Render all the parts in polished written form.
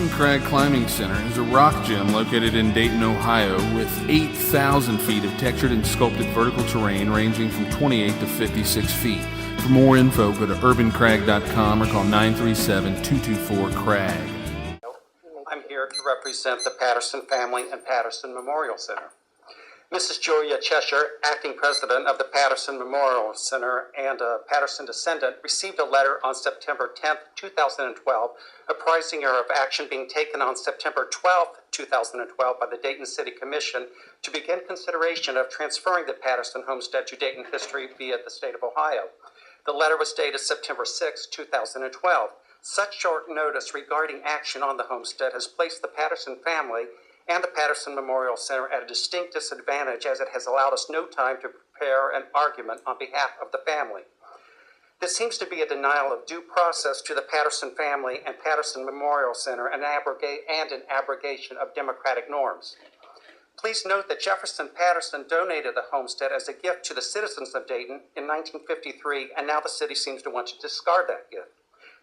Urban Crag Climbing Center is a rock gym located in Dayton, Ohio, with 8,000 feet of textured and sculpted vertical terrain ranging from 28 to 56 feet. For more info, go to urbancrag.com or call 937-224-CRAG. I'm here to represent the Patterson Family and Patterson Memorial Center. Mrs. Julia Cheshire, acting president of the Patterson Memorial Center and a Patterson descendant, received a letter on September 10, 2012, apprising her of action being taken on September 12, 2012 by the Dayton City Commission to begin consideration of transferring the Patterson Homestead to Dayton History via the state of Ohio. The letter was dated September 6, 2012. Such short notice regarding action on the homestead has placed the Patterson family and the Patterson Memorial Center at a distinct disadvantage, as it has allowed us no time to prepare an argument on behalf of the family. This seems to be a denial of due process to the Patterson family and Patterson Memorial Center and an abrogation of democratic norms. Please note that Jefferson Patterson donated the homestead as a gift to the citizens of Dayton in 1953, and now the city seems to want to discard that gift.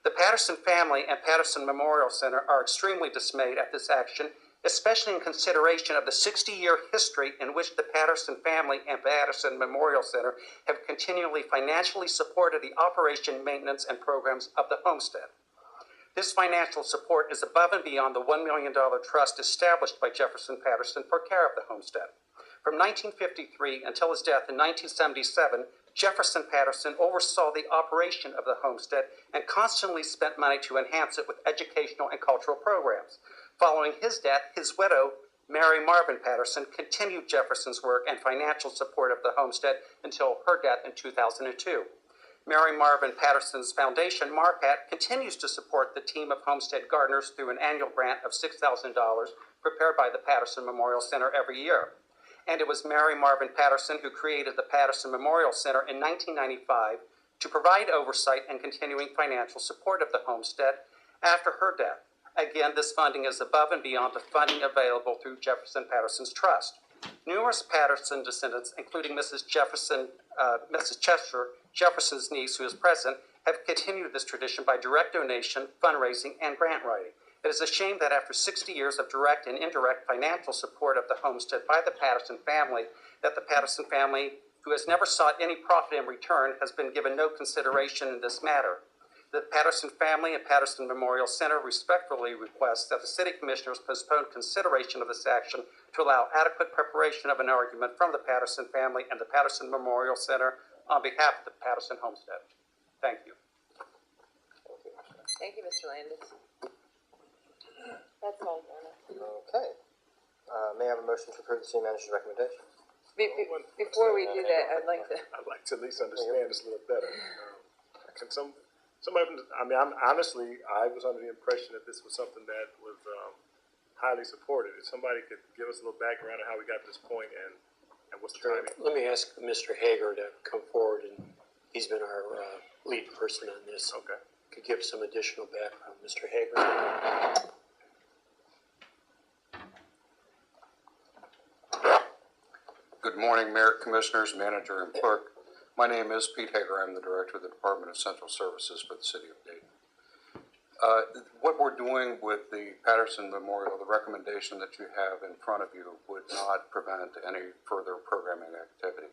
The Patterson family and Patterson Memorial Center are extremely dismayed at this action, especially in consideration of the 60-year history in which the Patterson family and Patterson Memorial Center have continually financially supported the operation, maintenance, and programs of the homestead. This financial support is above and beyond the $1 million trust established by Jefferson Patterson for care of the homestead. From 1953 until his death in 1977, Jefferson Patterson oversaw the operation of the homestead and constantly spent money to enhance it with educational and cultural programs. Following his death, his widow, Mary Marvin Patterson, continued Jefferson's work and financial support of the homestead until her death in 2002. Mary Marvin Patterson's foundation, MARPAT, continues to support the team of homestead gardeners through an annual grant of $6,000 prepared by the Patterson Memorial Center every year. And it was Mary Marvin Patterson who created the Patterson Memorial Center in 1995 to provide oversight and continuing financial support of the homestead after her death. Again, this funding is above and beyond the funding available through Jefferson Patterson's trust. Numerous Patterson descendants, including Mrs. Cheshire, Jefferson's niece, who is present, have continued this tradition by direct donation, fundraising, and grant writing. It is a shame that after 60 years of direct and indirect financial support of the homestead by the Patterson family, that the Patterson family, who has never sought any profit in return, has been given no consideration in this matter. The Patterson family and Patterson Memorial Center respectfully request that the City Commissioners postpone consideration of this action to allow adequate preparation of an argument from the Patterson family and the Patterson Memorial Center on behalf of the Patterson Homestead. Thank you. Thank you, Mr. Landis. That's all, Donna. Okay. May I have a motion to approve the city manager's recommendation? Before we do that, I'd like to at least understand this a little better. Can somebody, I mean, I was under the impression that this was something that was highly supported. If somebody could give us a little background on how we got to this point and what's the timing. Let me ask Mr. Hager to come forward, and he's been our lead person on this. Okay. Could give some additional background, Mr. Hager. Good morning, Mayor, Commissioners, Manager, and Clerk. My name is Pete Hager. I'm the Director of the Department of Central Services for the City of Dayton. What we're doing with the Patterson Memorial, the recommendation that you have in front of you, would not prevent any further programming activity.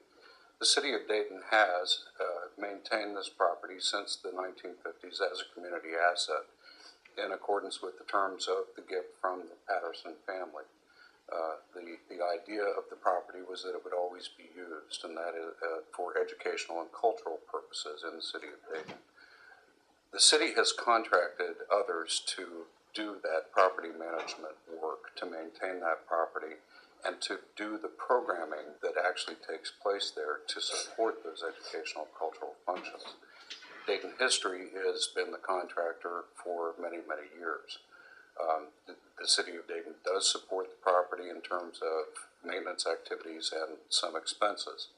The City of Dayton has maintained this property since the 1950s as a community asset in accordance with the terms of the gift from the Patterson family. The idea of the property was that it would always be used, and that is for educational and cultural purposes in the City of Dayton. The city has contracted others to do that property management work, to maintain that property, and to do the programming that actually takes place there to support those educational and cultural functions. Dayton History has been the contractor for many, many years. The City of Dayton does support the property in terms of maintenance activities and some expenses,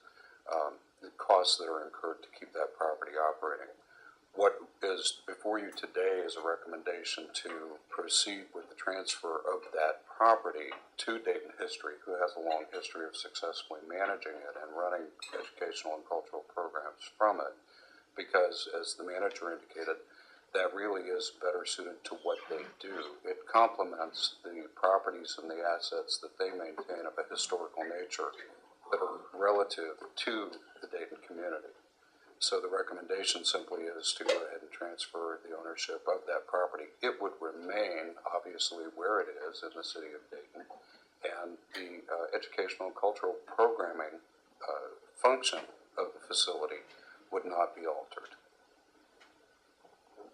the costs that are incurred to keep that property operating. What is before you today is a recommendation to proceed with the transfer of that property to Dayton History, who has a long history of successfully managing it and running educational and cultural programs from it, because, as the manager indicated, that really is better suited to what they do. It complements the properties and the assets that they maintain of a historical nature that are relative to the Dayton community. So the recommendation simply is to go ahead and transfer the ownership of that property. It would remain, obviously, where it is in the city of Dayton, and the educational and cultural programming function of the facility would not be altered.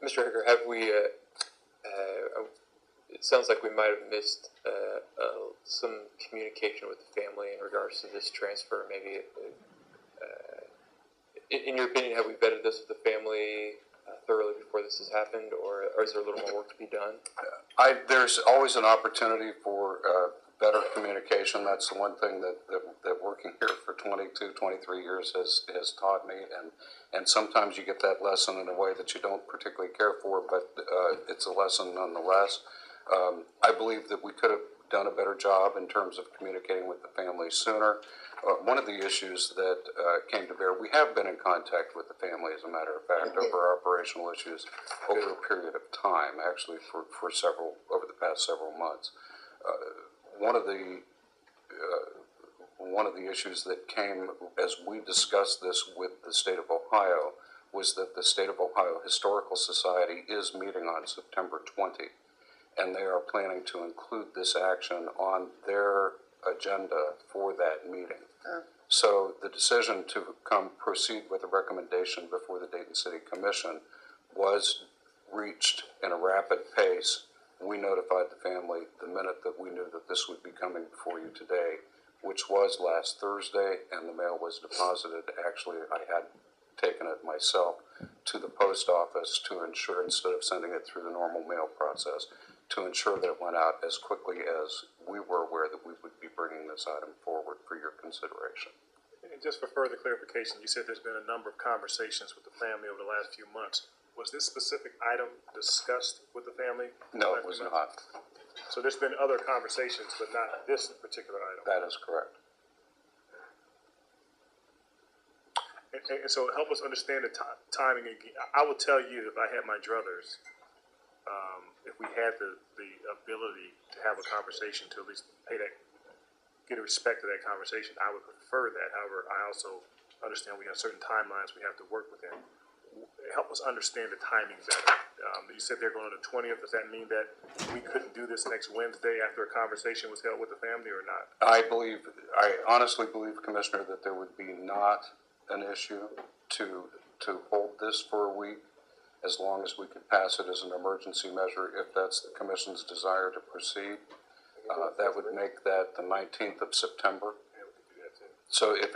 Mr. Hager, have we, it sounds like we might have missed some communication with the family in regards to this transfer. Maybe, in your opinion, have we vetted this with the family thoroughly before this has happened, or is there a little more work to be done? There's always an opportunity for better communication. That's the one thing that working here for 22, 23 years has taught me, and sometimes you get that lesson in a way that you don't particularly care for, but it's a lesson nonetheless. I believe that we could have done a better job in terms of communicating with the family sooner. One of the issues that came to bear, we have been in contact with the family, as a matter of fact, over operational issues over a period of time, actually for over the past several months. One of the issues that came as we discussed this with the state of Ohio was that the State of Ohio Historical Society is meeting on September 20, and they are planning to include this action on their agenda for that meeting. So the decision to proceed with a recommendation before the Dayton City Commission was reached in a rapid pace. We notified the family the minute that we knew that this would be coming before you today, which was last Thursday, and the mail was deposited. Actually, I had taken it myself to the post office to ensure, instead of sending it through the normal mail process, to ensure that it went out as quickly as we were aware that we would be bringing this item forward for your consideration. And just for further clarification, you said there's been a number of conversations with the family over the last few months. Was this specific item discussed with the family? No, it was not. So there's been other conversations, but not this particular item? That is correct. And so help us understand the timing again. I will tell you, if I had my druthers, if we had the ability to have a conversation, to at least get a respect to that conversation, I would prefer that. However, I also understand we have certain timelines we have to work within. Help us understand the timing better. You said they're going on the 20th. Does that mean that we couldn't do this next Wednesday after a conversation was held with the family, or not? I honestly believe, Commissioner, that there would be not an issue to hold this for a week, as long as we could pass it as an emergency measure, if that's the Commission's desire to proceed. That would make that the 19th of September. So if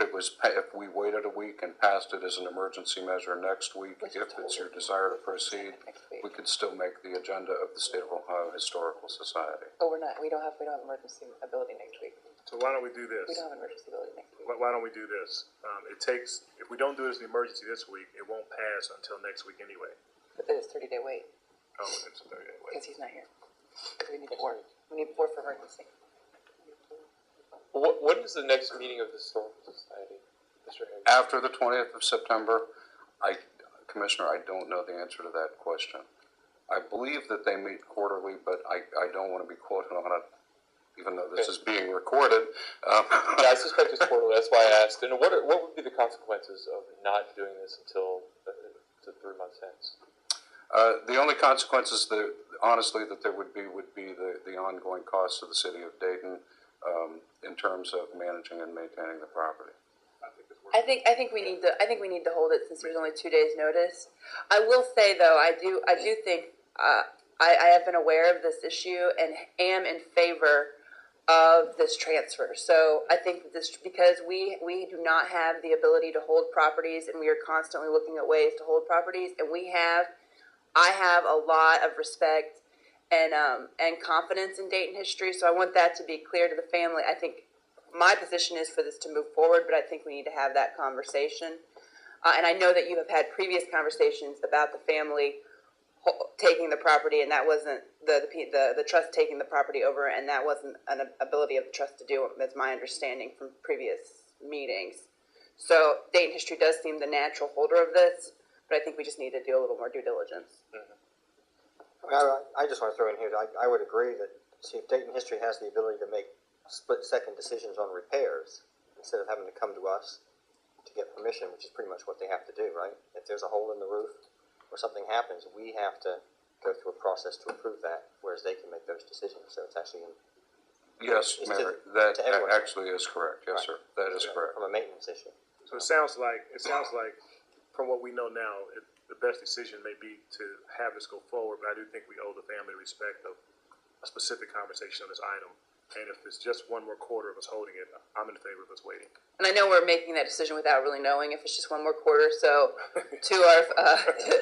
we waited a week and passed it as an emergency measure next week, if it's your desire to proceed, we could still make the agenda of the State of Ohio Historical Society. Oh, we don't have emergency ability next week. So why don't we do this? We don't have emergency ability next week. Why don't we do this? If we don't do it as an emergency this week, it won't pass until next week anyway. But there's 30-day wait, Oh, it's a 30-day wait. because he's not here. Because we need four. We need 4 for emergency. When is the next meeting of the Historical Society, Mr. Hager? After the 20th of September, Commissioner, I don't know the answer to that question. I believe that they meet quarterly, but I don't want to be quoted on it, even though this is being recorded. Yeah, I suspect it's quarterly. That's why I asked. And what would be the consequences of not doing this until 3 months hence? The only consequences that, honestly, that there would be the ongoing costs of the city of Dayton in terms of managing and maintaining the property. I think we need to hold it since there's only 2 days notice. I will say though, I do think I have been aware of this issue and am in favor of this transfer. So I think this, because we do not have the ability to hold properties, and we are constantly looking at ways to hold properties, and I have a lot of respect and confidence in Dayton history. So I want that to be clear to the family. I think my position is for this to move forward, but I think we need to have that conversation. And I know that you have had previous conversations about the family taking the property, and that wasn't the trust taking the property over, and that wasn't an ability of the trust to do. That's my understanding from previous meetings. So Dayton history does seem the natural holder of this, but I think we just need to do a little more due diligence. Mm-hmm. I just want to throw in here, I would agree that, see, if Dayton History has the ability to make split-second decisions on repairs, instead of having to come to us to get permission, which is pretty much what they have to do, right? If there's a hole in the roof or something happens, we have to go through a process to approve that, whereas they can make those decisions. So it's actually Yes, It's Mayor, to that everyone. actually is correct. Yes, sir. That is correct. from a maintenance issue. So it sounds like, from what we know now, the best decision may be to have this go forward, but I do think we owe the family respect of a specific conversation on this item. And if it's just one more quarter of us holding it, I'm in favor of us waiting. And I know we're making that decision without really knowing if it's just one more quarter. So, to our,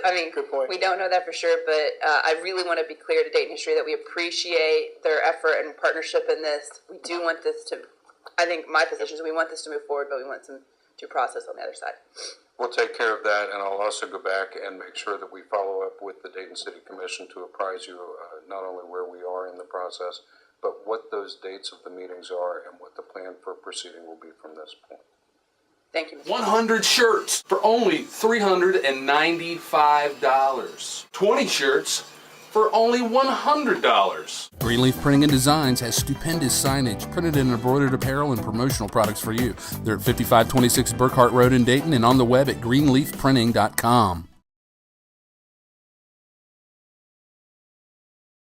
I mean, Good point. we don't know that for sure. But I really want to be clear to Dayton History that we appreciate their effort and partnership in this. We do want this to. I think my position is we want this to move forward, but we want some due process on the other side. We'll take care of that, and I'll also go back and make sure that we follow up with the Dayton City Commission to apprise you not only where we are in the process, but what those dates of the meetings are and what the plan for proceeding will be from this point. Thank you, Mr. 100 shirts for only $395. 20 shirts for only $100. Greenleaf Printing and Designs has stupendous signage, printed and embroidered apparel, and promotional products for you. They're at 5526 Burkhart Road in Dayton and on the web at greenleafprinting.com.